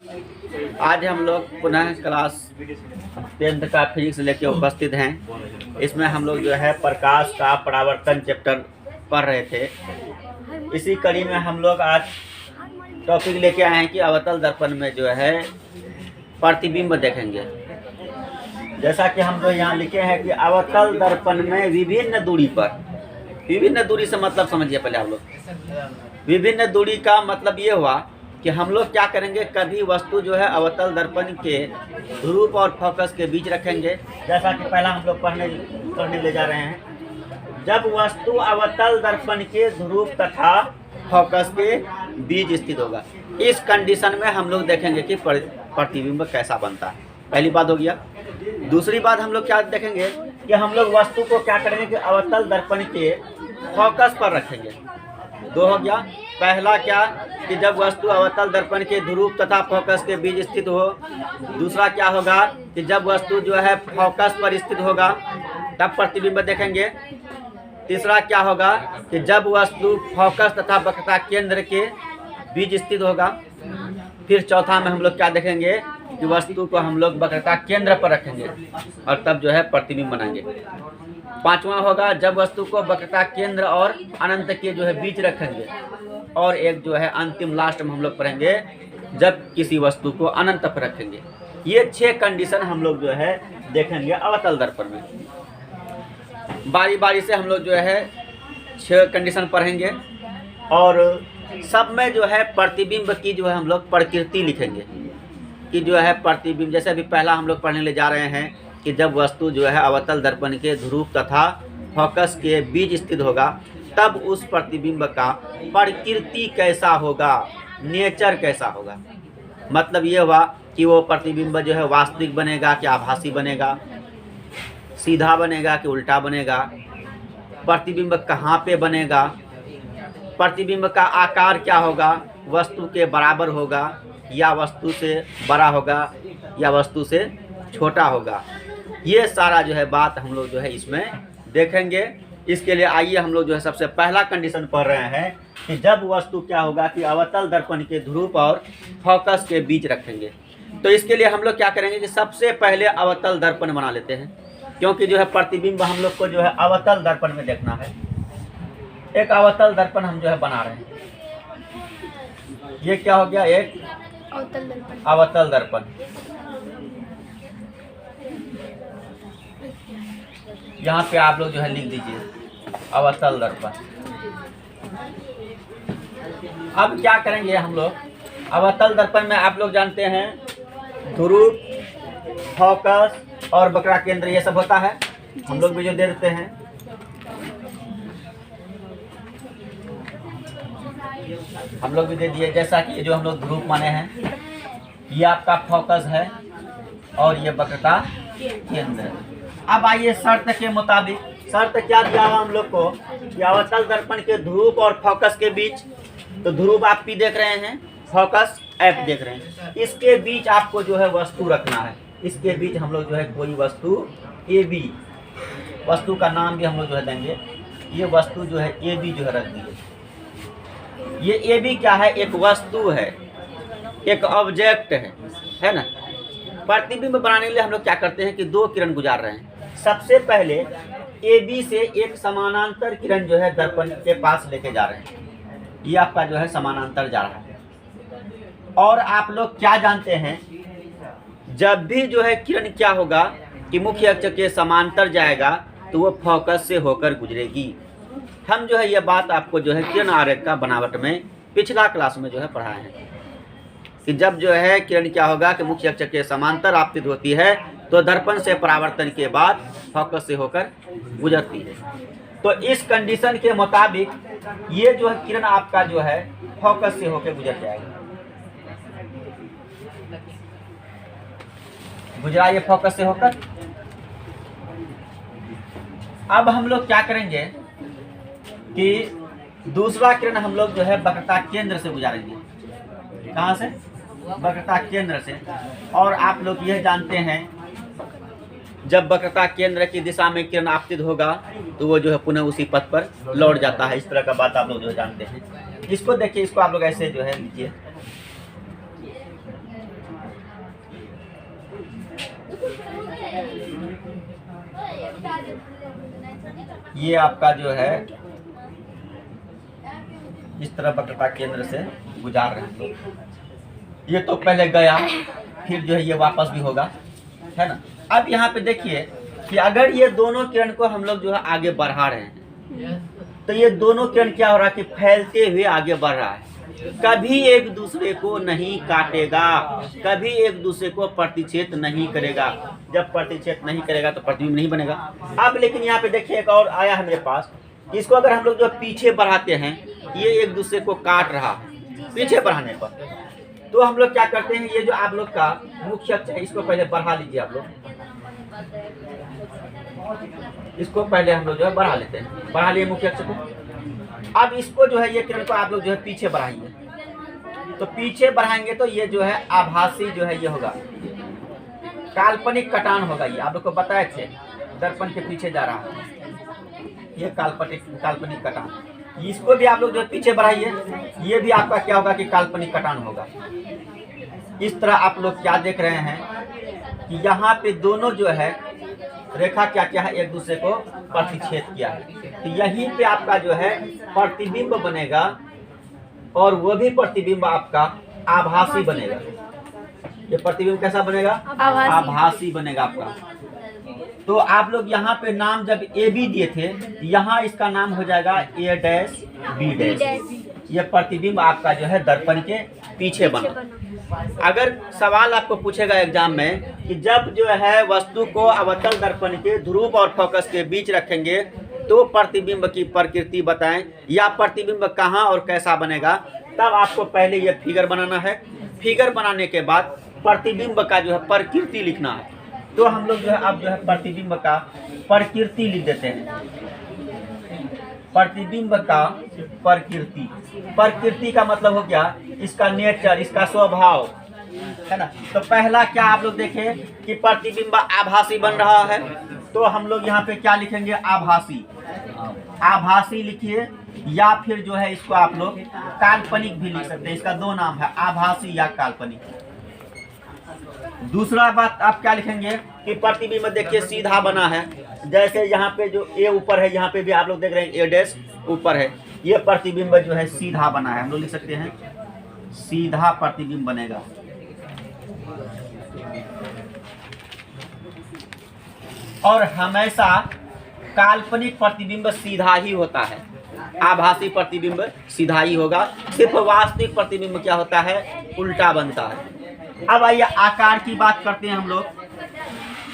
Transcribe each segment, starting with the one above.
आज हम लोग पुनः क्लास 10th का फिजिक्स लेके उपस्थित हैं। इसमें हम लोग जो है प्रकाश का परावर्तन चैप्टर पढ़ रहे थे। इसी कड़ी में हम लोग आज टॉपिक लेके आए हैं कि अवतल दर्पण में जो है प्रतिबिंब देखेंगे। जैसा कि हम जो यहाँ लिखे हैं कि अवतल दर्पण में विभिन्न दूरी पर, विभिन्न दूरी से मतलब समझिए पहले आप लोग। विभिन्न दूरी का मतलब ये हुआ कि हम लोग क्या करेंगे, कभी वस्तु जो है अवतल दर्पण के ध्रुव और फोकस के बीच रखेंगे। जैसा कि पहला हम लोग पढ़ने ले जा रहे हैं, जब वस्तु अवतल दर्पण के ध्रुव तथा फोकस के बीच स्थित होगा। इस कंडीशन में हम लोग देखेंगे कि प्रतिबिंब कैसा बनता है। पहली बात हो गया। दूसरी बात हम लोग क्या देखेंगे कि हम लोग वस्तु को क्या करेंगे कि अवतल दर्पण के फोकस पर रखेंगे। दो हो गया। पहला क्या कि जब वस्तु अवतल दर्पण के ध्रुव तथा फोकस के बीच स्थित हो। दूसरा क्या होगा कि जब वस्तु जो है फोकस पर स्थित होगा तब प्रतिबिंब देखेंगे। तीसरा क्या होगा कि जब वस्तु फोकस तथा वक्रता केंद्र के बीच स्थित होगा। फिर चौथा में हम लोग क्या देखेंगे कि वस्तु को हम लोग वक्रता केंद्र पर रखेंगे और तब जो है प्रतिबिंब बनाएंगे। पांचवा होगा जब वस्तु को वक्रता केंद्र और अनंत के जो है बीच रखेंगे। और एक जो है अंतिम लास्ट में हम लोग पढ़ेंगे जब किसी वस्तु को अनंत पर रखेंगे। ये 6 कंडीशन हम लोग जो है देखेंगे अवतल दर्पण में। बारी बारी से हम लोग जो है 6 कंडीशन पढ़ेंगे और सब में जो है प्रतिबिंब की जो है हम लोग प्रकृति लिखेंगे कि जो है प्रतिबिंब। जैसे अभी पहला हम लोग पढ़ने ले जा रहे हैं कि जब वस्तु जो है अवतल दर्पण के ध्रुव तथा फोकस के बीच स्थित होगा तब उस प्रतिबिंब का प्रकृति कैसा होगा, नेचर कैसा होगा। मतलब ये हुआ कि वो प्रतिबिंब जो है वास्तविक बनेगा कि आभासी बनेगा, सीधा बनेगा कि उल्टा बनेगा, प्रतिबिंब कहाँ पे बनेगा, प्रतिबिंब का आकार क्या होगा, वस्तु के बराबर होगा या वस्तु से बड़ा होगा या वस्तु से छोटा होगा। ये सारा जो है बात हम लोग जो है इसमें देखेंगे। इसके लिए आइए हम लोग जो है सबसे पहला कंडीशन पढ़ रहे हैं कि जब वस्तु क्या होगा कि अवतल दर्पण के ध्रुव और फोकस के बीच रखेंगे। तो इसके लिए हम लोग क्या करेंगे कि सबसे पहले अवतल दर्पण बना लेते हैं, क्योंकि जो है प्रतिबिंब हम लोग को जो है अवतल दर्पण में देखना है। एक अवतल दर्पण हम जो है बना रहे हैं। ये क्या हो गया, एक अवतल दर्पण। यहाँ पे आप लोग जो है लिख दीजिए अवतल दर्पण। अब क्या करेंगे हम लोग, अवतल दर्पण में आप लोग जानते हैं ध्रुव, फोकस और वक्रा केंद्र ये सब होता है। हम लोग भी जो दे देते हैं। हम लोग भी दे दिए। जैसा कि जो हम लोग ध्रुव माने हैं, ये आपका फोकस है और ये वक्रता केंद्र। अब आइए शर्त के मुताबिक, शर्त क्या दिया हुआ हम लोग को कि अवतल दर्पण के ध्रुव और फोकस के बीच, तो ध्रुव आप P देख रहे हैं, फोकस F देख रहे हैं, इसके बीच आपको जो है वस्तु रखना है। इसके बीच हम लोग जो है कोई वस्तु AB, वस्तु का नाम भी हम लोग जो है देंगे। ये वस्तु जो है AB जो है रख दिए। ये AB क्या है, एक वस्तु है, एक ऑब्जेक्ट है ना। प्रतिबिंब बनाने के लिए हम लोग क्या करते हैं कि 2 किरण गुजार रहे हैं। सबसे पहले AB से एक समानांतर किरण जो है दर्पण के पास लेके जा रहे हैं। ये आपका जो है समानांतर जा रहा है। और आप लोग क्या जानते हैं, जब भी जो है किरण क्या होगा कि मुख्य अक्ष के समांतर जाएगा तो वो फोकस से होकर गुजरेगी। हम जो है ये बात आपको जो है किरण आरेख का बनावट में पिछला क्लास में जो है पढ़ाए हैं कि जब जो है किरण क्या होगा कि मुख्य अक्ष के समांतर आपतित होती है तो दर्पण से परावर्तन के बाद फोकस से होकर गुजरती है। तो इस कंडीशन के मुताबिक ये जो है किरण आपका जो है फोकस से होकर गुजर जाएगा। गुजरा ये फोकस से होकर। अब हम लोग क्या करेंगे कि दूसरा किरण हम लोग जो है वक्रता केंद्र से गुजारेंगे। कहाँ से, वक्रता केंद्र से। और आप लोग यह जानते हैं जब वक्रता केंद्र की दिशा में किरण आपतित होगा तो वो जो है पुनः उसी पथ पर लौट जाता है। इस तरह का बात आप लोग जो जानते हैं। इसको देखिए, इसको आप लोग ऐसे जो है लीजिए, ये आपका जो है इस तरह वक्रता केंद्र से गुजार रहे हैं लोग। ये तो पहले गया, फिर जो है ये वापस भी होगा, है ना। अब यहाँ पे देखिए कि अगर ये दोनों किरण को हम लोग जो है आगे बढ़ा रहे हैं, तो ये दोनों किरण क्या हो रहा है कि फैलते हुए आगे बढ़ रहा है। कभी एक दूसरे को नहीं काटेगा, कभी एक दूसरे को प्रतिच्छेद नहीं करेगा। जब प्रतिच्छेद नहीं करेगा तो प्रतिबिंब नहीं बनेगा। अब लेकिन यहाँ पे देखिए एक और आया है मेरे पास, इसको अगर हम लोग जो पीछे बढ़ाते हैं, ये एक दूसरे को काट रहा है पीछे बढ़ाने पर, तो हम लोग क्या करते हैं, ये जो आप लोग का मुख्य अक्ष है इसको पहले बढ़ा लीजिए आप लोग, इसको पहले हम लोग जो है बढ़ा लेते हैं, बढ़ा लिए मुख्य अक्ष को। अब इसको जो है ये किरण को आप लोग जो है पीछे बढ़ाएंगे, तो पीछे बढ़ाएंगे तो ये जो है आभासी जो है ये होगा, काल्पनिक कटान होगा। ये आप लोग को बताए थे, दर्पण के पीछे जा रहा है ये काल्पनिक कटान। इसको भी आप लोग जो पीछे बढ़ाइए, ये भी आपका क्या होगा कि काल्पनिक कटान होगा। इस तरह आप लोग क्या देख रहे हैं कि यहाँ पे दोनों जो है रेखा क्या क्या है, एक दूसरे को प्रतिच्छेद किया है। तो यहीं पे आपका जो है प्रतिबिंब बनेगा, और वो भी प्रतिबिंब आपका आभासी बनेगा। ये प्रतिबिंब कैसा बनेगा? आभासी बनेगा आपका। तो आप लोग यहाँ पे नाम जब ए बी दिए थे, यहाँ इसका नाम हो जाएगा ए डैश बी डैश। ये प्रतिबिंब आपका जो है दर्पण के पीछे बना। अगर सवाल आपको पूछेगा एग्जाम में कि जब जो है वस्तु को अवतल दर्पण के ध्रुव और फोकस के बीच रखेंगे तो प्रतिबिंब की प्रकृति बताएं, या प्रतिबिंब कहाँ और कैसा बनेगा, तब आपको पहले ये फिगर बनाना है। फिगर बनाने के बाद प्रतिबिंब का जो है प्रकृति लिखना है। तो हम लोग जो है अब जो है प्रतिबिंब का प्रकृति लिख देते हैं। प्रतिबिंब का प्रकृति, प्रकृति का मतलब हो गया इसका नेचर, इसका स्वभाव, है ना। तो पहला क्या आप लोग देखें कि प्रतिबिंब आभासी बन रहा है, तो हम लोग यहाँ पे क्या लिखेंगे? आभासी। आभासी लिखिए, या फिर जो है इसको आप लोग काल्पनिक भी लिख सकते हैं। इसका दो नाम है, आभासी या काल्पनिक। दूसरा बात आप क्या लिखेंगे कि प्रतिबिंब देखिए सीधा बना है, जैसे यहाँ पे जो ए ऊपर है, यहाँ पे भी आप लोग देख रहे हैं ए डैश ऊपर है। ये प्रतिबिंब जो है सीधा बना है, हम लोग लिख सकते हैं सीधा प्रतिबिंब बनेगा। और हमेशा काल्पनिक प्रतिबिंब सीधा ही होता है, आभासी प्रतिबिंब सीधा ही होगा। सिर्फ वास्तविक प्रतिबिंब क्या होता है? उल्टा बनता है। अब आइए आकार की बात करते हैं हम लोग।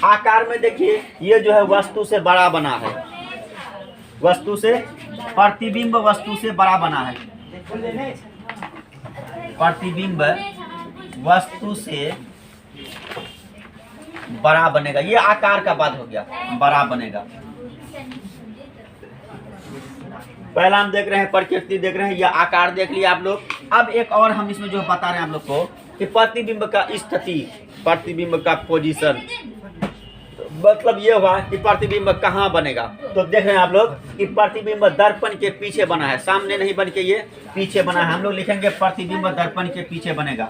आकार में देखिए ये जो है वस्तु से बड़ा बना है, वस्तु से, प्रतिबिंब वस्तु से बड़ा बना है। प्रतिबिंब वस्तु से बड़ा बनेगा, ये आकार का बात हो गया, बड़ा बनेगा। पहला हम देख रहे हैं प्रकृति देख रहे हैं, या आकार देख लिया आप लोग। अब एक और हम इसमें जो बता रहे हैं आप लोग को कि प्रतिबिंब का स्थिति, प्रतिबिंब का पोजीशन, मतलब ये हुआ कि प्रतिबिंब कहाँ बनेगा। तो देख रहे हैं आप लोग कि प्रतिबिंब दर्पण के पीछे बना है, सामने नहीं बन के ये पीछे बना है। हम लोग लिखेंगे प्रतिबिंब दर्पण के पीछे बनेगा।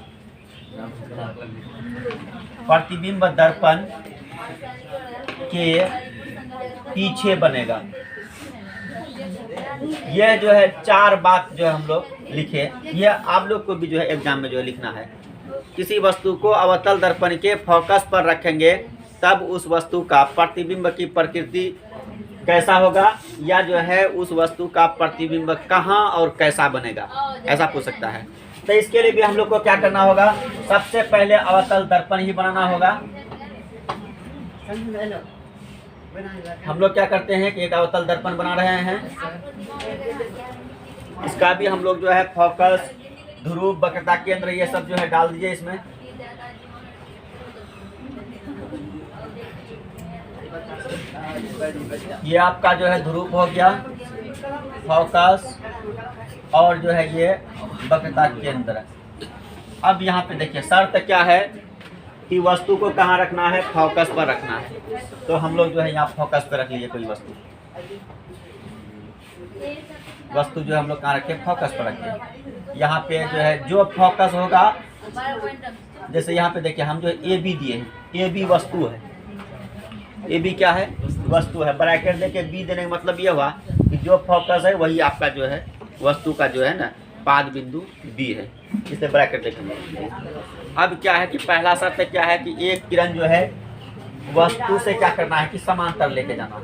प्रतिबिंब दर्पण के पीछे बनेगा। यह जो है चार बात जो है हम लोग लिखे, यह आप लोग को भी जो है एग्जाम में जो है लिखना है। किसी वस्तु को अवतल दर्पण के फोकस पर रखेंगे तब उस वस्तु का प्रतिबिंब की प्रकृति कैसा होगा, या जो है उस वस्तु का प्रतिबिंब कहाँ और कैसा बनेगा, ऐसा पूछ सकता है। तो इसके लिए भी हम लोग को क्या करना होगा? सबसे पहले अवतल दर्पण ही बनाना होगा। हम लोग क्या करते हैं कि एक अवतल दर्पण बना रहे हैं, इसका भी हम लोग जो है फोकस, ध्रुव, वक्रता केंद्र, ये सब जो है डाल दीजिए इसमें। ये आपका जो है ध्रुव हो गया, फोकस, और जो है ये वक्रता केंद्र। अब यहाँ पे देखिए शर्त क्या है कि वस्तु को कहाँ रखना है? फोकस पर रखना है। तो हम लोग जो है यहाँ फोकस पर रख लीजिए कोई वस्तु। वस्तु जो हम लोग कहाँ रखें? फोकस पर रखें। यहाँ पे जो है जो फोकस होगा, जैसे यहाँ पे देखिए हम जो ए बी दिए हैं, ए बी वस्तु है। ए बी क्या है? वस्तु है। ब्रैकेट देके बी देने का मतलब ये हुआ कि जो फोकस है वही आपका जो है वस्तु का जो है ना पाद बिंदु बी है, इसे ब्रैकेट देखेंगे। अब क्या है कि पहला शर्त क्या है कि एक किरण जो है वस्तु से क्या करना है कि समांतर लेके जाना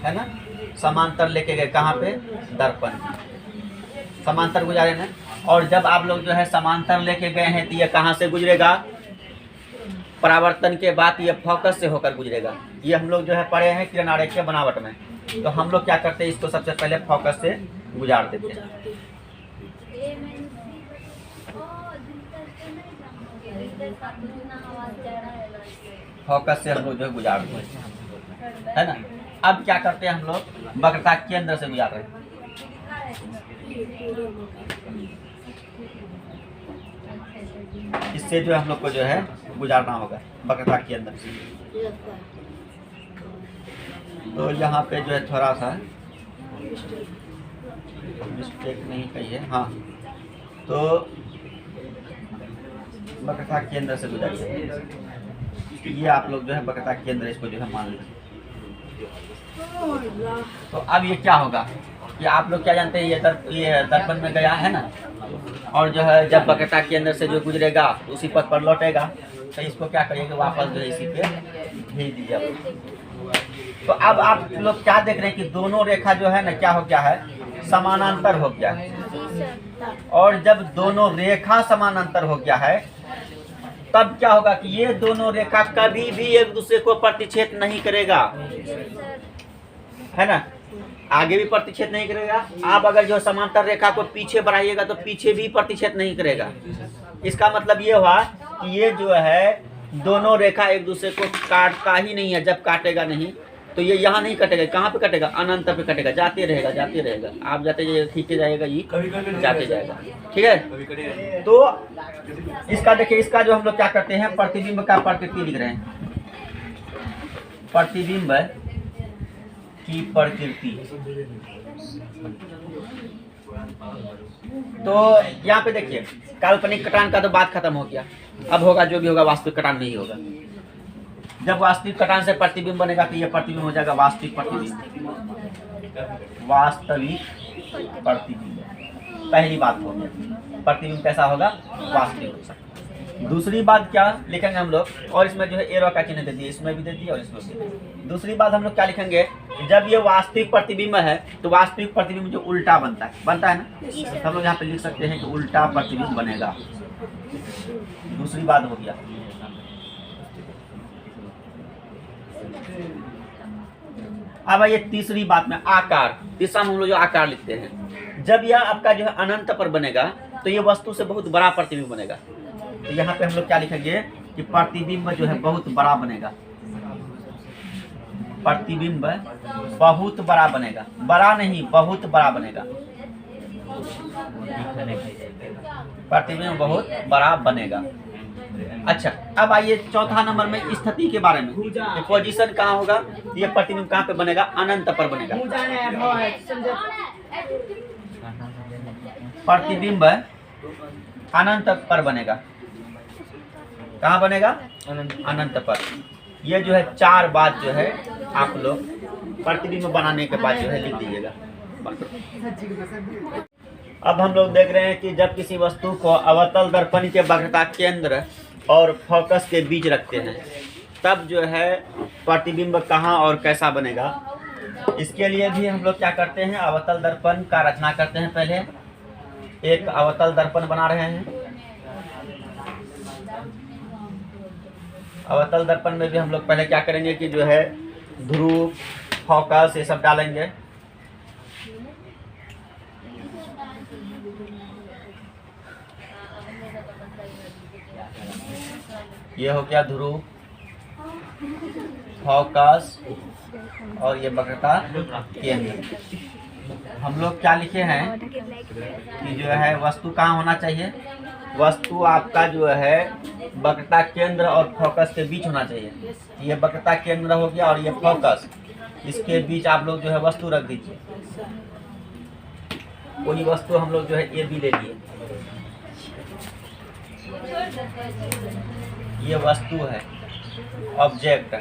है ना। समांतर लेके गए कहाँ पे, दर्पण, समांतर गुजारे ना। और जब आप लोग जो है समांतर लेके गए हैं तो ये कहाँ से गुजरेगा, परावर्तन के बाद ये फोकस से होकर गुजरेगा। ये हम लोग जो है पढ़े हैं किरण आरेख के बनावट में। तो हम लोग क्या करते हैं, इसको सबसे पहले फोकस से गुजार देते हैं। फोकस से हम लोग जो है गुजार देते हैं, है ना। अब क्या करते हैं हम लोग, वक्रता केंद्र से गुजार रहे हैं। इससे जो हम लोग को जो है गुजारना होगा वक्रता केंद्र से। तो यहाँ पे जो है थोड़ा सा मिस्टेक नहीं कही है, हाँ। तो वक्रता केंद्र से गुजारिए, ये आप लोग जो है वक्रता केंद्र इसको जो है मान लीजिए। तो अब ये क्या होगा कि आप लोग क्या जानते हैं, ये दर्पण में गया है ना, और जो है जब वक्रता केंद्र से जो गुजरेगा उसी पथ पर लौटेगा। तो इसको क्या करिएगा, वापस जो है इसी पे भेज दीजिए। तो अब आप लोग क्या देख रहे हैं कि दोनों रेखा जो है ना क्या हो गया है, समानांतर हो गया है। और जब दोनों रेखा समानांतर हो गया है तब क्या होगा कि ये दोनों रेखा कभी भी एक दूसरे को प्रतिच्छेद नहीं करेगा, है ना। आगे भी प्रतिच्छेद नहीं करेगा। आप अगर जो समांतर रेखा को पीछे बढ़ाइएगा तो पीछे भी प्रतिच्छेद नहीं करेगा। इसका मतलब ये हुआ कि ये जो है दोनों रेखा एक दूसरे को काटता ही नहीं है। जब काटेगा नहीं तो ये यहाँ नहीं कटेगा, कहाँ पे कटेगा, अनंत पे कटेगा, जाते रहेगा जाते रहेगा। आप जाते जाइएगा, खींचे जाएगा, ये जाते जाएगा, ठीक है। तो इसका देखिए, इसका जो हम लोग क्या करते हैं, प्रतिबिंब का प्रकृति लिख रहे हैं। प्रतिबिंब की प्रकृति। तो यहाँ पे देखिए, काल्पनिक कटान का तो बात खत्म हो गया। अब होगा जो भी होगा, वास्तविक कटान नहीं होगा। जब वास्तविक कटान से प्रतिबिंब बनेगा तो ये प्रतिबिंब हो जाएगा वास्तविक प्रतिबिंब। वास्तविक प्रतिबिंब पहली बात हो गई, प्रतिबिंब कैसा होगा, वास्तविक हो सकता। दूसरी बात क्या लिखेंगे हम लोग, और इसमें जो है एरो का चिन्ह दे दिए, इसमें भी दे दिए और इसमें भी दे दिए। दूसरी बात हम लोग क्या लिखेंगे, जब ये वास्तविक प्रतिबिंब है तो वास्तविक प्रतिबिंब जो उल्टा बनता है ना, हम लोग यहाँ पे लिख सकते हैं कि उल्टा प्रतिबिंब बनेगा। दूसरी बात हो गया। अब ये तीसरी बात में आकार। तीसरा हम लोग जो आकार लिखते हैं, जब यह आपका जो है अनंत पर बनेगा तो ये वस्तु से बहुत बड़ा प्रतिबिंब बनेगा। तो यहाँ पे हम लोग क्या लिखेंगे कि प्रतिबिंब जो है बहुत बड़ा बनेगा। प्रतिबिंब बहुत बड़ा बनेगा, बड़ा नहीं बहुत बड़ा बनेगा। प्रतिबिंब बहुत बड़ा बनेगा। अच्छा, अब आइए चौथा नंबर में स्थिति के बारे में। ये पोजीशन कहाँ होगा, ये प्रतिबिंब कहाँ पे बनेगा, अनंत पर बनेगा। प्रतिबिंब अनंत पर बनेगा। कहाँ बनेगा, अनंत पर। ये जो है चार बात जो है आप लोग प्रतिबिंब बनाने के बाद जो है लिख दीजिएगा। अब हम लोग देख रहे हैं कि जब किसी वस्तु को अवतल दर्पण के वक्रता केंद्र और फोकस के बीच रखते हैं तब जो है प्रतिबिंब कहाँ और कैसा बनेगा। इसके लिए भी हम लोग क्या करते हैं, अवतल दर्पण का रचना करते हैं। पहले एक अवतल दर्पण बना रहे हैं। अवतल दर्पण में भी हम लोग पहले क्या करेंगे कि जो है ध्रुव, फोकस ये सब डालेंगे। ये हो गया ध्रुव, फोकस और ये वक्रता केंद्र। हम लोग क्या लिखे हैं कि जो है वस्तु कहाँ होना चाहिए, वस्तु आपका जो है वक्रता केंद्र और फोकस के बीच होना चाहिए। ये वक्रता केंद्र हो गया और ये फोकस, इसके बीच आप लोग जो है वस्तु रख दीजिए। कोई वस्तु हम लोग जो है ये भी ले लिए, ये वस्तु है, ऑब्जेक्ट।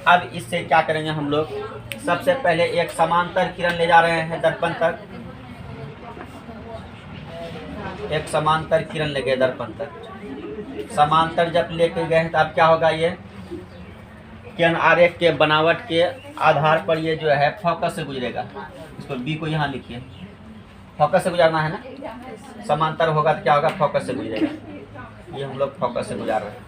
अब इससे क्या करेंगे हम लोग, सबसे पहले एक समांतर किरण ले जा रहे हैं दर्पण तक, एक समांतर किरण ले गए दर्पण तक। समांतर जब लेके गए हैं तो अब क्या होगा, ये किरण आरेख के बनावट के आधार पर ये जो है फोकस से गुजरेगा। इसको बी को यहाँ लिखिए, फोकस से गुजारना है ना, समांतर होगा तो क्या होगा, फोकस से गुजरेगा। ये हम लोग फोकस से गुजार रहे हैं।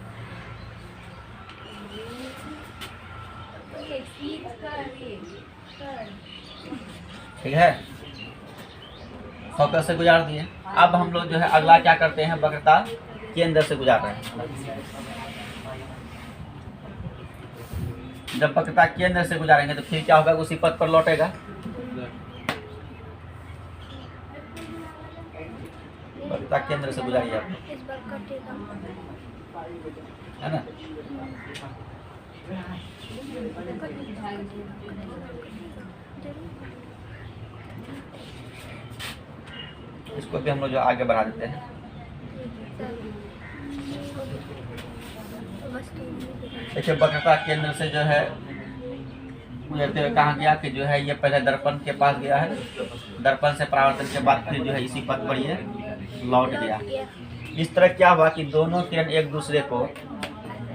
ठीक है, फोकस से गुजार दिए। अब हम लोग जो है अगला क्या करते हैं, वक्रता केंद्र से गुजार रहे हैं। जब वक्रता केंद्र से गुजारेंगे तो फिर क्या होगा, उसी पथ पर लौटेगा। वक्रता केंद्र से गुजारिए आप, है ना। इसको भी हम लोग जो आगे बढ़ा देते हैं। देखिए वक्रता केंद्र से जो है गुजरते हुए कहाँ गया कि जो है ये पहले दर्पण के पास गया है, दर्पण से परावर्तन के बाद फिर जो है इसी पथ पर ये लौट गया। इस तरह क्या हुआ कि दोनों किरण एक दूसरे को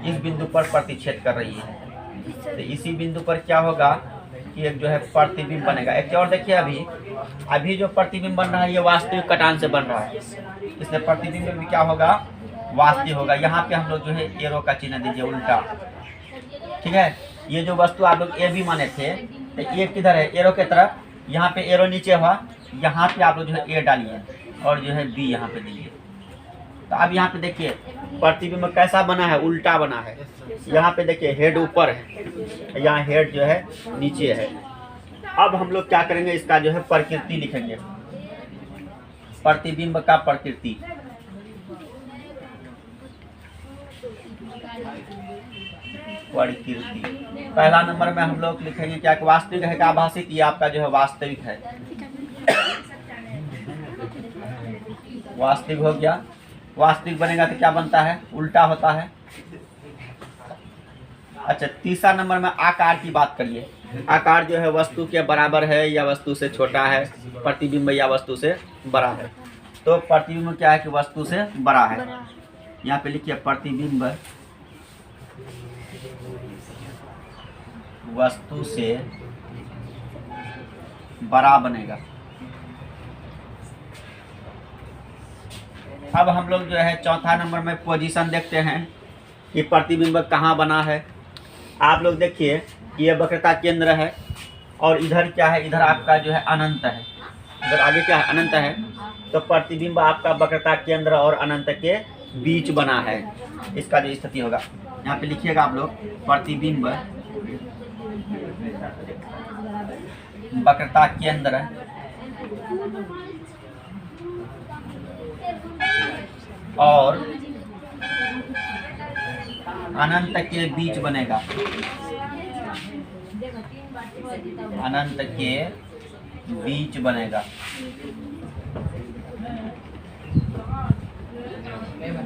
इस बिंदु पर प्रतिच्छेद कर रही है। तो इसी बिंदु पर क्या होगा कि एक जो है प्रतिबिंब बनेगा। एक और देखिए, अभी जो प्रतिबिंब बन रहा है ये वास्तविक कटान से बन रहा है, इसलिए प्रतिबिंब में क्या होगा, वास्तविक होगा। यहाँ पे हम लोग जो है एरो का चिन्ह दीजिए उल्टा। ठीक है, ये जो वस्तु आप लोग ए भी माने थे, तो ए किधर है, एरो के तरफ, यहाँ पे एरो नीचे हुआ, यहाँ पे आप लोग जो है ए डालिए और जो है बी यहाँ पे दीजिए। तो अब यहाँ पे देखिए प्रतिबिंब कैसा बना है, उल्टा बना है। यहाँ पे देखिए हेड ऊपर है, यहाँ हेड जो है नीचे है। अब हम लोग क्या करेंगे, इसका जो है प्रकृति लिखेंगे, प्रतिबिंब का प्रकृति। प्रकृति पहला नंबर में हम लोग लिखेंगे क्या, वास्तविक है क्या आभासिक, ये आपका जो है वास्तविक है, वास्तविक हो गया। वास्तविक बनेगा तो क्या बनता है, उल्टा होता है। अच्छा, तीसरा नंबर में आकार की बात करिए। आकार जो है वस्तु के बराबर है या वस्तु से छोटा है, प्रतिबिंब या वस्तु से बड़ा है। तो प्रतिबिंब क्या है कि वस्तु से बड़ा है। यहाँ पे लिखिए प्रतिबिंब वस्तु से बड़ा बनेगा। अब हम लोग जो है चौथा नंबर में पोजीशन देखते हैं कि प्रतिबिंब कहाँ बना है। आप लोग देखिए ये वक्रता केंद्र है और इधर क्या है, इधर आपका जो है अनंत है, इधर आगे क्या है, अनंत है। तो प्रतिबिंब आपका वक्रता केंद्र और अनंत के बीच बना है। इसका जो स्थिति होगा यहाँ पे लिखिएगा आप लोग, प्रतिबिंब वक्रता केंद्र और अनंत के बीच बनेगा, अनंत के बीच बनेगा।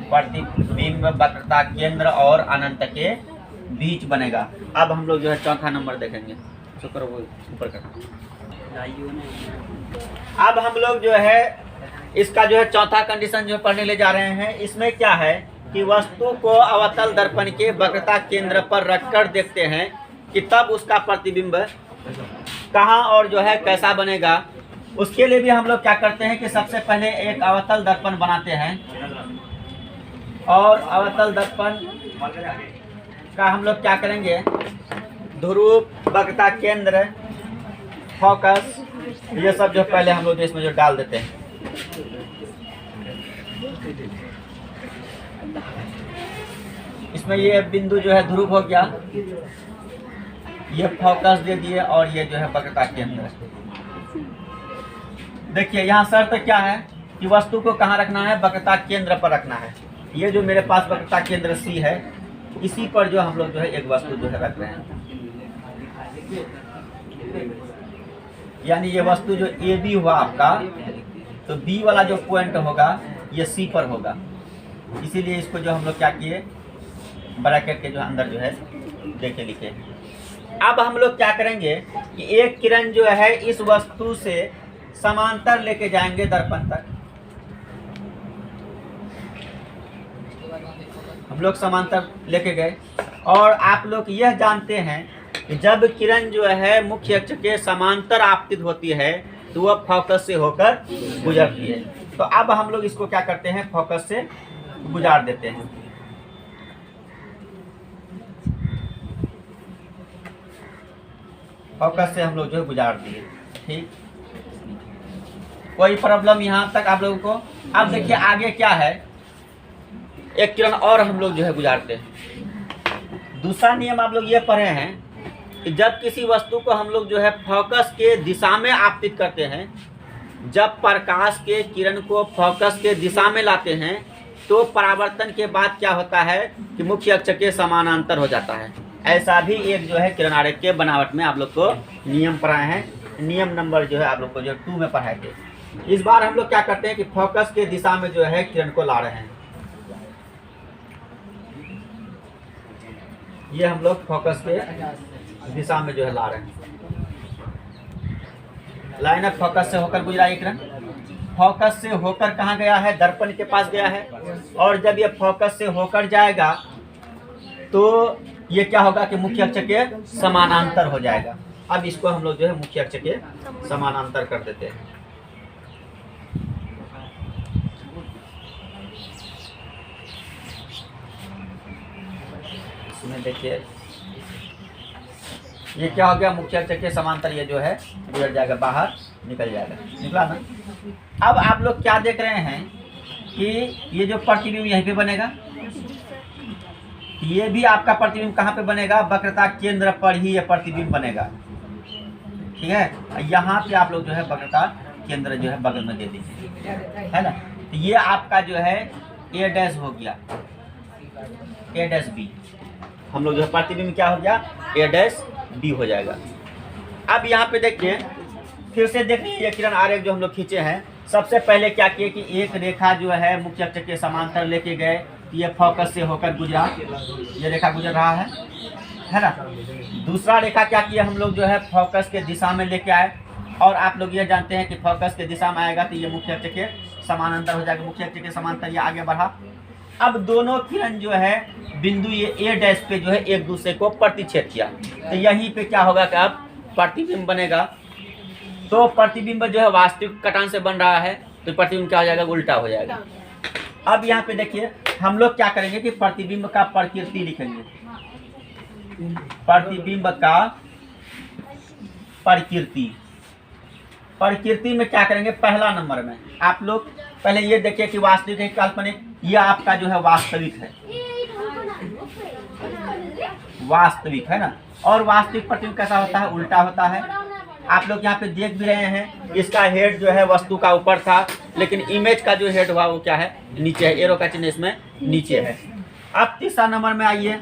प्रतिबिंब वक्रता केंद्र और अनंत के बीच बनेगा। अब हम लोग जो है चौथा नंबर देखेंगे, शुक्र वो ऊपर कर। अब हम लोग जो है इसका जो है चौथा कंडीशन जो पढ़ने ले जा रहे हैं। इसमें क्या है कि वस्तु को अवतल दर्पण के वक्रता केंद्र पर रखकर देखते हैं कि तब उसका प्रतिबिंब कहाँ और जो है कैसा बनेगा। उसके लिए भी हम लोग क्या करते हैं कि सबसे पहले एक अवतल दर्पण बनाते हैं और अवतल दर्पण का हम लोग क्या करेंगे, ध्रुव, वक्रता केंद्र, फोकस, ये सब जो पहले हम लोग इसमें जो डाल देते हैं। इसमें ये बिंदु जो है ध्रुव हो गया, ये फोकस दे दिए और ये जो है वक्रता केंद्र। देखिए यहाँ शर्त क्या है कि वस्तु को कहाँ रखना है, वक्रता केंद्र पर रखना है। ये जो मेरे पास वक्रता केंद्र सी है, इसी पर जो हम लोग जो है एक वस्तु जो है रख रहे हैं। यानी ये वस्तु जो ए बी हुआ आपका, तो बी वाला जो पॉइंट होगा ये सी पर होगा। इसीलिए इसको जो हम लोग क्या किए, ब्रैकेट के जो अंदर जो है देखिए लिखे। अब हम लोग क्या करेंगे कि एक किरण जो है इस वस्तु से समांतर लेके जाएंगे दर्पण तक। हम लोग समांतर लेके गए और आप लोग यह जानते हैं कि जब किरण जो है मुख्य अक्ष के समांतर आपतित होती है तो वह फोकस से होकर गुजरती है। तो अब हम लोग इसको क्या करते हैं, फोकस से गुजार देते हैं। फोकस से हम लोग जो है गुजार दिए। ठीक, कोई प्रॉब्लम यहाँ तक आप लोगों को? अब देखिए आगे क्या है, एक किरण और हम लोग जो है गुजारते हैं। दूसरा नियम आप लोग ये पढ़े हैं कि जब किसी वस्तु को हम लोग जो है फोकस के दिशा में आपतित करते हैं, जब प्रकाश के किरण को फोकस के दिशा में लाते हैं तो परावर्तन के बाद क्या होता है कि मुख्य अक्ष के समानांतर हो जाता है। ऐसा भी एक जो है किरण आरेख के बनावट में आप लोग को नियम पढ़ाए हैं। नियम नंबर जो है आप लोग को जो 2 में पढ़ाए थे। इस बार हम लोग क्या करते हैं कि फोकस के दिशा में जो है किरण को ला रहे हैं। ये हम लोग फोकस के दिशा में जो है ला रहे हैं। लाइन ऑफ फोकस से होकर गुजरा एक किरण, फोकस से होकर कहाँ गया है, दर्पण के पास गया है। और जब ये फोकस से होकर जाएगा तो ये क्या होगा कि मुख्य अक्ष के समानांतर हो जाएगा। अब इसको हम लोग जो है मुख्य अक्ष के समानांतर कर देते हैं। इसमें देखिए ये क्या हो गया, मुख्य अक्ष के समांतर ये जो है गुजर जाएगा, बाहर निकल जाएगा। निकला ना? अब आप लोग क्या देख रहे हैं कि ये जो प्रतिबिंब यहीं पे बनेगा, ये भी आपका प्रतिबिंब कहाँ पे बनेगा, वक्रता केंद्र पर ही ये प्रतिबिंब बनेगा। ठीक है, यहाँ पे आप लोग जो है वक्रता केंद्र जो है बगल में दे दीजिए, है ना। तो ये आपका जो है ए डैश हो गया, ए डैश बी। हम लोग जो है प्रतिबिंब क्या हो गया, ए डैश बी हो जाएगा। अब यहाँ पे देखिए, फिर से देखिए ये किरण आरेख जो हम लोग खींचे हैं। सबसे पहले क्या किए कि एक रेखा जो है मुख्य अक्ष के समांतर लेके गए, ये फोकस से होकर गुजरा, ये रेखा गुजर रहा है ना। दूसरा रेखा क्या किया, हम लोग जो है फोकस के दिशा में लेके आए। और आप लोग ये जानते हैं कि फोकस के दिशा में आएगा तो ये मुख्य अक्ष के समानांतर हो जाएगा। मुख्य अक्ष के समांतर ये आगे बढ़ा। अब दोनों किरण जो है बिंदु ये ए डैश पे जो है एक दूसरे को प्रतिच्छेद किया, तो यहीं पे क्या होगा कि अब प्रतिबिंब बनेगा। तो प्रतिबिंब जो है वास्तविक कटान से बन रहा है, तो प्रतिबिंब क्या हो जाएगा, उल्टा हो जाएगा। अब यहाँ पे देखिए हम लोग क्या करेंगे कि प्रतिबिंब का प्रकृति लिखेंगे। प्रतिबिंब का प्रकृति में क्या करेंगे, पहला नंबर में आप लोग पहले ये देखिए कि वास्तविक है काल्पनिक। ये आपका जो है वास्तविक है, वास्तविक है ना। और वास्तविक प्रतिबिंब कैसा होता है, उल्टा होता है। आप लोग यहाँ पे देख भी रहे हैं, इसका हेड जो है वस्तु का ऊपर था, लेकिन इमेज का जो हेड हुआ वो क्या है, नीचे है। एरो का चिन्ह इसमें नीचे है। अब तीसरा नंबर में आइए,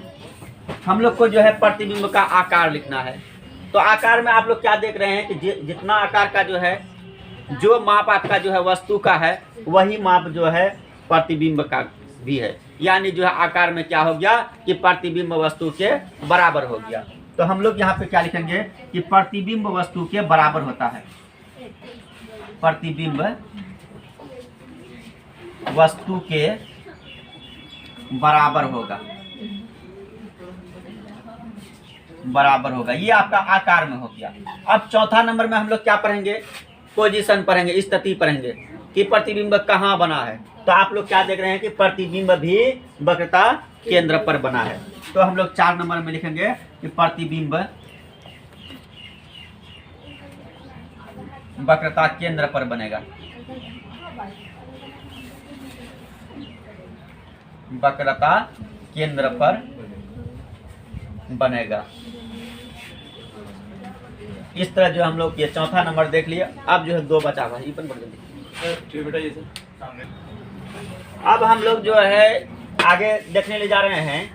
हम लोग को जो है प्रतिबिंब का आकार लिखना है। तो आकार में आप लोग क्या देख रहे हैं कि जितना आकार का जो है, जो माप आपका जो है वस्तु का है, वही माप जो है प्रतिबिंब का भी है। यानी जो है आकार में क्या हो गया कि प्रतिबिंब वस्तु के बराबर हो गया। तो हम लोग यहाँ पे क्या लिखेंगे कि प्रतिबिंब वस्तु के बराबर होता है। प्रतिबिंब वस्तु के बराबर होगा, बराबर होगा। ये आपका आकार में हो गया। अब चौथा नंबर में हम लोग क्या पढ़ेंगे, पोजीशन पढ़ेंगे, स्थिति पढ़ेंगे कि प्रतिबिंब कहाँ बना है। तो आप लोग क्या देख रहे हैं कि प्रतिबिंब भी वक्रता केंद्र पर बना है। तो हम लोग 4 नंबर में लिखेंगे कि प्रतिबिंब वक्रता केंद्र पर बनेगा, वक्रता केंद्र पर बनेगा। इस तरह जो हम लोग ये चौथा नंबर देख लिया। अब जो है 2 बचा हुआ है, अब हम लोग जो है आगे देखने ले जा रहे हैं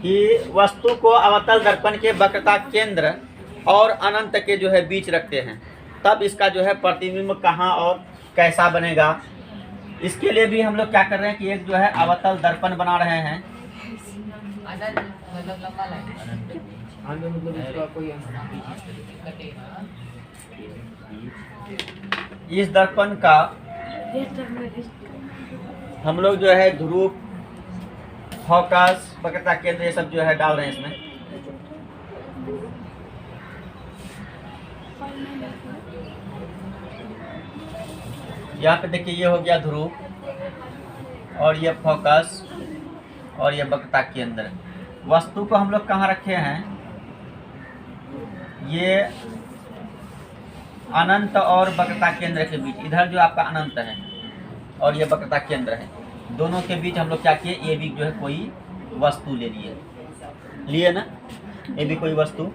कि वस्तु को अवतल दर्पण के वक्रता केंद्र और अनंत के जो है बीच रखते हैं, तब इसका जो है प्रतिबिंब कहाँ और कैसा बनेगा। इसके लिए भी हम लोग क्या कर रहे हैं कि एक जो है अवतल दर्पण बना रहे हैं। इस दर्पण का हम लोग जो है ध्रुव, फोकस, वक्रता केंद्र ये सब जो है डाल रहे हैं इसमें। यहाँ पे देखिए ये हो गया ध्रुव और ये फोकस और ये वक्रता केंद्र। वस्तु को हम लोग कहाँ रखे हैं? ये अनंत और वक्रता केंद्र के बीच, इधर जो आपका अनंत है और ये वक्रता केंद्र है, दोनों के बीच हम लोग क्या किए? ये भी जो है कोई वस्तु ले लिए ना, ये भी कोई वस्तु।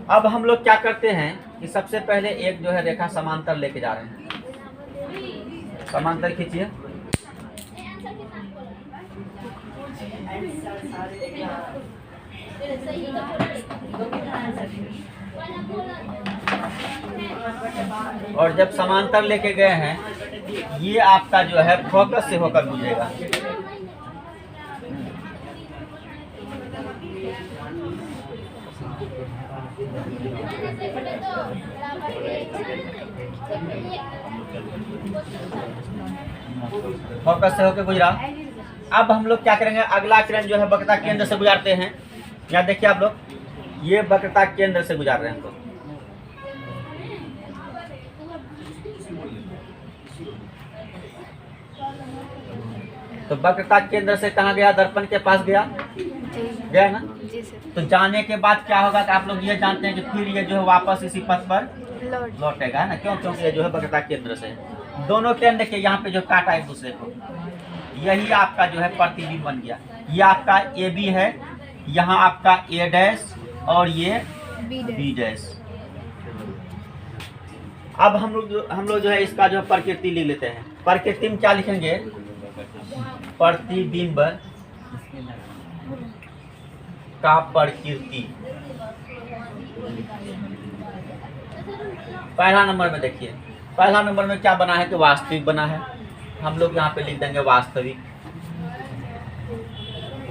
अब हम लोग क्या करते हैं कि सबसे पहले एक जो है रेखा समांतर लेके जा रहे हैं। समांतर खींचिए। और जब समांतर लेके गए हैं, ये आपका जो है फोकस से होकर गुजरेगा। फोकस से होकर गुजरा। अब हम लोग क्या करेंगे? अगला किरण जो है वक्रता केंद्र से गुजारते हैं। यहाँ देखिए आप लोग, ये वक्रता केंद्र से गुजार रहे हैं। तो वक्रता केंद्र से कहाँ गया? दर्पण के पास गया, गया ना? जी सर। तो जाने के बाद क्या होगा कि आप लोग ये जानते हैं कि फिर ये जो है वापस इसी पथ पर लौटेगा, है ना? क्यों? क्योंकि ये जो है वक्रता केंद्र से दोनों किरण देखिए यहाँ पे जो काटा एक दूसरे को, यही आपका जो है प्रतिबिंब बन गया। ये आपका ए बी है, यहाँ आपका ए डैश और ये बी डैश। अब हम लोग जो है इसका जो प्रकृति लिख लेते हैं। प्रकृति में क्या लिखेंगे? प्रतिबिंब का प्रकृति। पहला नंबर में देखिए, पहला नंबर में क्या बना है कि वास्तविक बना है। हम लोग यहाँ पे लिख देंगे वास्तविक।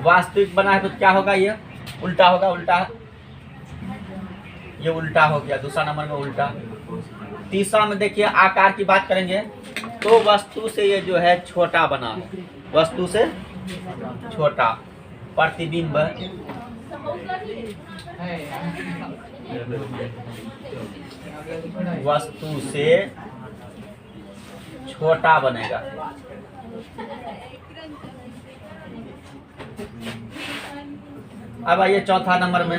वास्तविक बना है तो क्या होगा? ये उल्टा होगा, उल्टा, ये उल्टा हो गया। दूसरा नंबर में उल्टा। तीसरा में देखिए आकार की बात करेंगे तो वस्तु से ये जो है छोटा बना है, वस्तु से छोटा। प्रतिबिंब वस्तु से छोटा बनेगा। अब आइए चौथा नंबर में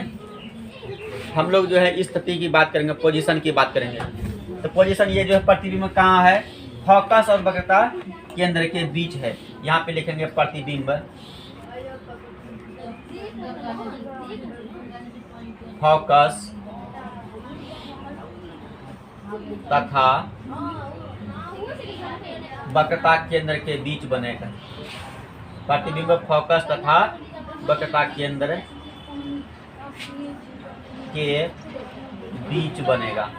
हम लोग जो है स्थिति की बात करेंगे, पोजीशन की बात करेंगे। तो पोजीशन ये जो है प्रतिबिंब कहाँ है? फोकस और वक्रता केंद्र के बीच है। यहाँ पे लिखेंगे प्रतिबिंब फोकस तथा वक्रता केंद्र के बीच बनेगा। प्रतिबिंब फोकस तथा वक्रता केंद्र के बीच बनेगा।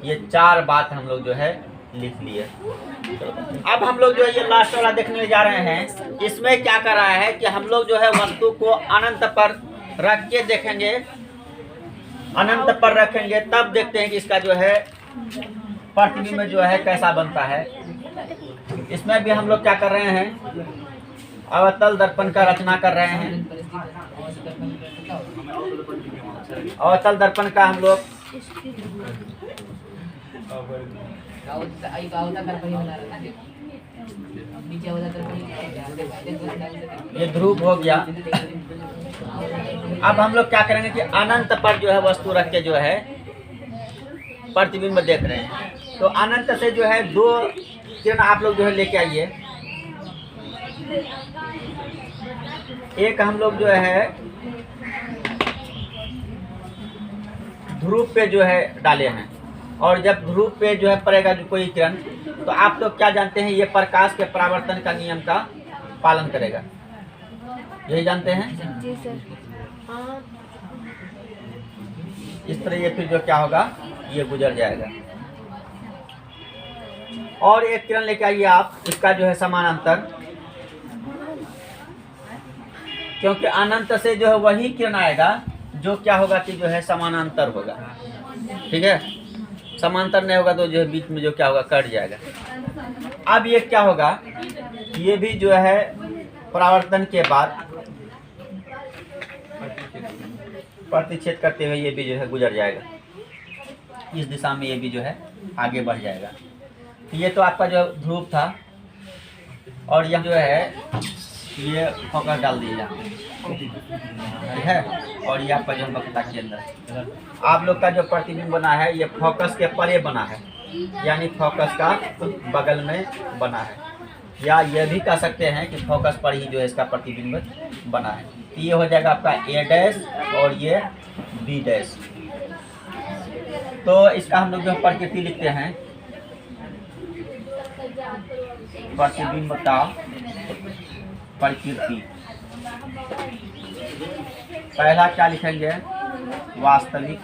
ये चार बात हम लोग जो है लिख लिए। अब हम लोग जो है ये लास्ट वाला देखने जा रहे हैं। इसमें क्या कर रहा है कि हम लोग जो है वस्तु को अनंत पर रख के देखेंगे, अनंत पर रखेंगे तब देखते हैं कि इसका जो है प्रतिबिंब जो है कैसा बनता है। इसमें भी हम लोग क्या कर रहे हैं? अवतल दर्पण का रचना कर रहे हैं। अवतल दर्पण का हम लोग ये ध्रुव हो गया। अब हम लोग क्या करेंगे कि अनंत पर जो है वस्तु रख के जो है प्रतिबिंब देख रहे हैं। तो अनंत से जो है दो किरण आप लोग जो है लेके आइए। एक हम लोग जो है ध्रुव पे जो है डाले हैं, और जब ध्रुव पे जो है पड़ेगा जो कोई किरण, तो आप लोग क्या जानते हैं? ये प्रकाश के परावर्तन का नियम का पालन करेगा, यही जानते हैं? जी सर। इस तरह ये फिर जो क्या होगा, ये गुजर जाएगा। और एक किरण लेके आइए आप, इसका जो है समानांतर क्योंकि अनंत से जो है वही किरण आएगा जो क्या होगा कि जो है समानांतर होगा, ठीक है। समांतर नहीं होगा तो जो है बीच में जो क्या होगा कट जाएगा। अब ये क्या होगा, ये भी जो है परावर्तन के बाद प्रतिच्छेद करते हुए ये भी जो है गुजर जाएगा, इस दिशा में ये भी जो है आगे बढ़ जाएगा। ये तो आपका जो ध्रुव था, और यह जो है ये फोकस डाल दिया, ठीक है। और ये आपका जो वक्रता केंद्र, आप लोग का जो प्रतिबिंब बना है ये फोकस के परे बना है, यानी फोकस का बगल में बना है, या ये भी कह सकते हैं कि फोकस पर ही जो है इसका प्रतिबिंब बना है। तो ये हो जाएगा आपका ए डैश और ये बी डैश। तो इसका हम लोग जो प्रकृति लिखते हैं, प्रतिबिंब का प्रकृति। पहला क्या लिखेंगे, वास्तविक।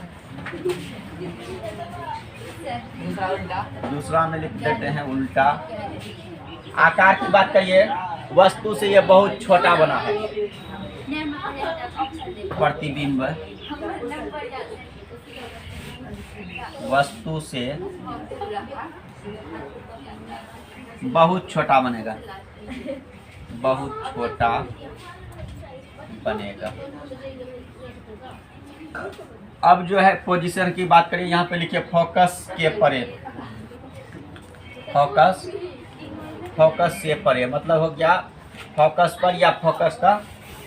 दूसरा में लिख देते हैं उल्टा। आकार की बात करिए, वस्तु से ये बहुत छोटा बना है प्रतिबिंब, वस्तु से बहुत छोटा बनेगा, बहुत छोटा बनेगा। अब जो है पोजीशन की बात करिए, यहाँ पे लिखिए फोकस के परे, फोकस, फोकस से परे मतलब हो गया फोकस पर या फोकस का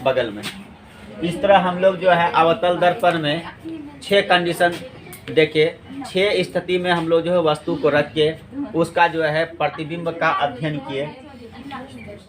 बगल में। इस तरह हम लोग जो है अवतल दर्पण में 6 कंडीशन देखे, 6 स्थिति में हम लोग जो है वस्तु को रख के उसका जो है प्रतिबिंब का अध्ययन किए।